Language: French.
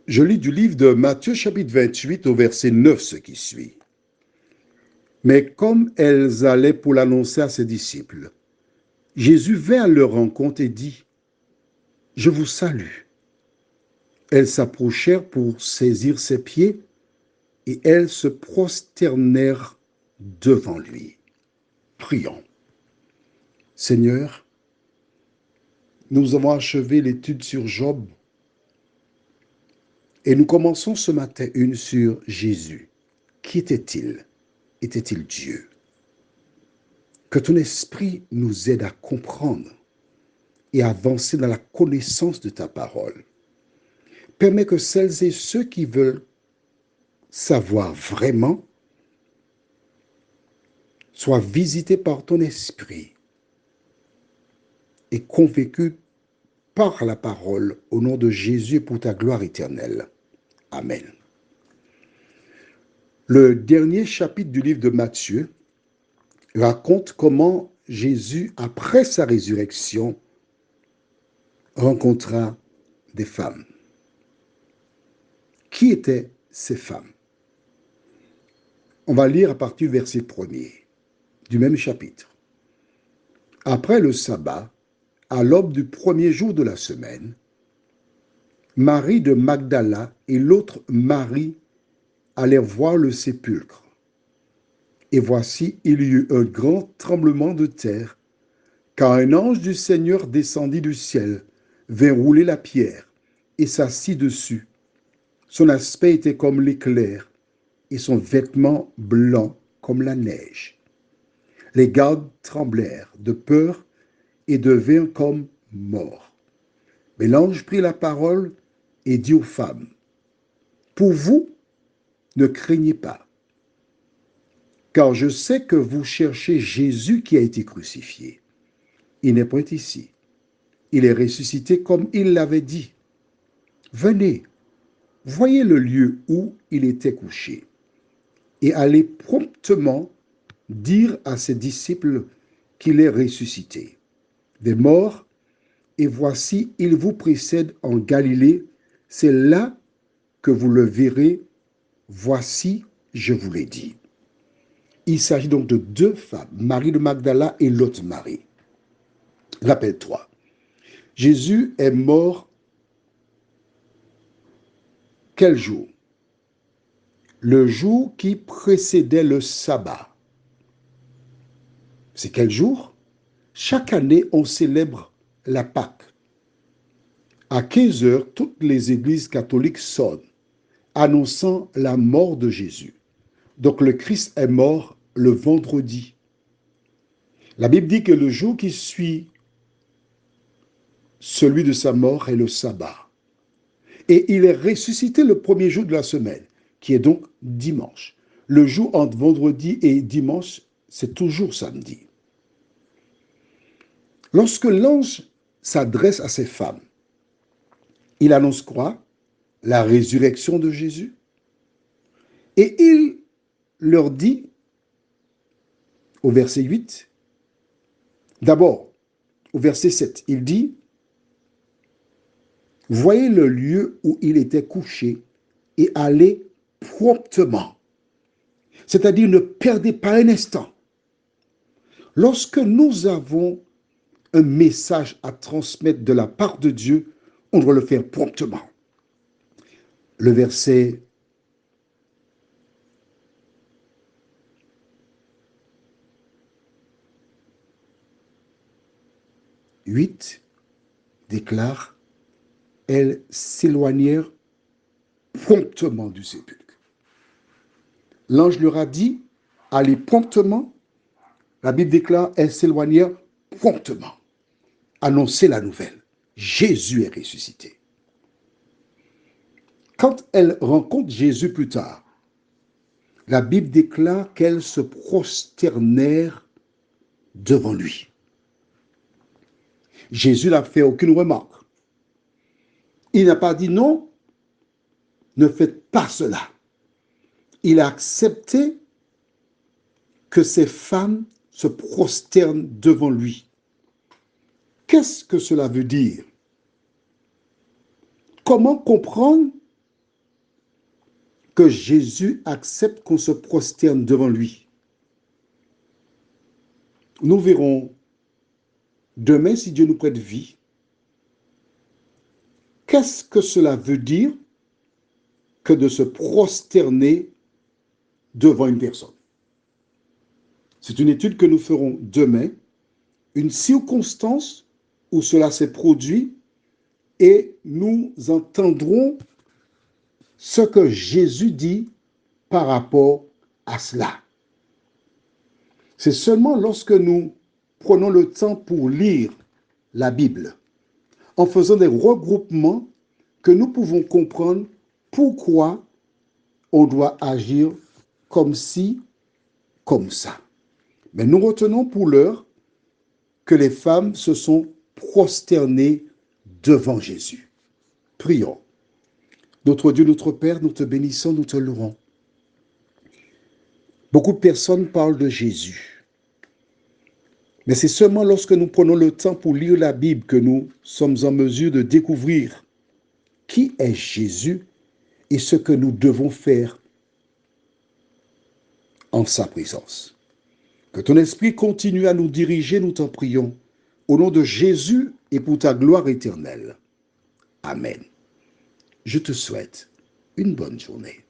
Je lis du livre de Matthieu chapitre 28 au verset 9 ce qui suit. Mais comme elles allaient pour l'annoncer à ses disciples, Jésus vint à leur rencontre et dit, « Je vous salue. » Elles s'approchèrent pour saisir ses pieds et elles se prosternèrent devant lui. Prions. Seigneur, nous avons achevé l'étude sur Job et nous commençons ce matin une sur Jésus. Qui était-il? Était-il Dieu? Que ton esprit nous aide à comprendre et à avancer dans la connaissance de ta parole. Permets que celles et ceux qui veulent savoir vraiment soient visités par ton esprit et convaincus par la parole au nom de Jésus et pour ta gloire éternelle. Amen. Le dernier chapitre du livre de Matthieu raconte comment Jésus, après sa résurrection, rencontra des femmes. Qui étaient ces femmes? On va lire à partir du verset 1er du même chapitre. Après le sabbat, à l'aube du premier jour de la semaine, Marie de Magdala et l'autre Marie allèrent voir le sépulcre. Et voici, il y eut un grand tremblement de terre, car un ange du Seigneur descendit du ciel, vint rouler la pierre et s'assit dessus. Son aspect était comme l'éclair et son vêtement blanc comme la neige. Les gardes tremblèrent de peur et devinrent comme morts. Mais l'ange prit la parole et dit aux femmes, « Pour vous, ne craignez pas, car je sais que vous cherchez Jésus qui a été crucifié. Il n'est point ici. Il est ressuscité comme il l'avait dit. Venez, voyez le lieu où il était couché, et allez promptement dire à ses disciples qu'il est ressuscité des morts, et voici, il vous précède en Galilée, c'est là que vous le verrez, voici, je vous l'ai dit. » Il s'agit donc de deux femmes, Marie de Magdala et l'autre Marie. Rappelle-toi, Jésus est mort quel jour? Le jour qui précédait le sabbat. C'est quel jour? Chaque année, on célèbre la Pâque. À 15 heures, toutes les églises catholiques sonnent, annonçant la mort de Jésus. Donc le Christ est mort le vendredi. La Bible dit que le jour qui suit celui de sa mort est le sabbat. Et il est ressuscité le premier jour de la semaine, qui est donc dimanche. Le jour entre vendredi et dimanche, c'est toujours samedi. Lorsque l'ange s'adresse à ces femmes, il annonce quoi? La résurrection de Jésus. Et il leur dit, au verset 8, d'abord, au verset 7, il dit, « Voyez le lieu où il était couché et allez promptement. » C'est-à-dire, ne perdez pas un instant. Lorsque nous avons un message à transmettre de la part de Dieu, on doit le faire promptement. Le verset 8 déclare, « Elles s'éloignèrent promptement du sépulcre. » L'ange leur a dit, « Allez promptement. » La Bible déclare, « Elles s'éloignèrent promptement. » Annoncer la nouvelle. Jésus est ressuscité. Quand elles rencontrent Jésus plus tard, la Bible déclare qu'elles se prosternèrent devant lui. Jésus n'a fait aucune remarque. Il n'a pas dit non, ne faites pas cela. Il a accepté que ces femmes se prosternent devant lui. Qu'est-ce que cela veut dire? Comment comprendre que Jésus accepte qu'on se prosterne devant lui. Nous verrons demain, si Dieu nous prête vie, qu'est-ce que cela veut dire que de se prosterner devant une personne. C'est une étude que nous ferons demain, une circonstance où cela s'est produit et nous entendrons ce que Jésus dit par rapport à cela. C'est seulement lorsque nous prenons le temps pour lire la Bible, en faisant des regroupements, que nous pouvons comprendre pourquoi on doit agir comme ci, comme ça. Mais nous retenons pour l'heure que les femmes se sont prosternées devant Jésus. Prions. Notre Dieu, notre Père, nous te bénissons, nous te louons. Beaucoup de personnes parlent de Jésus. Mais c'est seulement lorsque nous prenons le temps pour lire la Bible que nous sommes en mesure de découvrir qui est Jésus et ce que nous devons faire en sa présence. Que ton esprit continue à nous diriger, nous t'en prions, au nom de Jésus et pour ta gloire éternelle. Amen. Je te souhaite une bonne journée.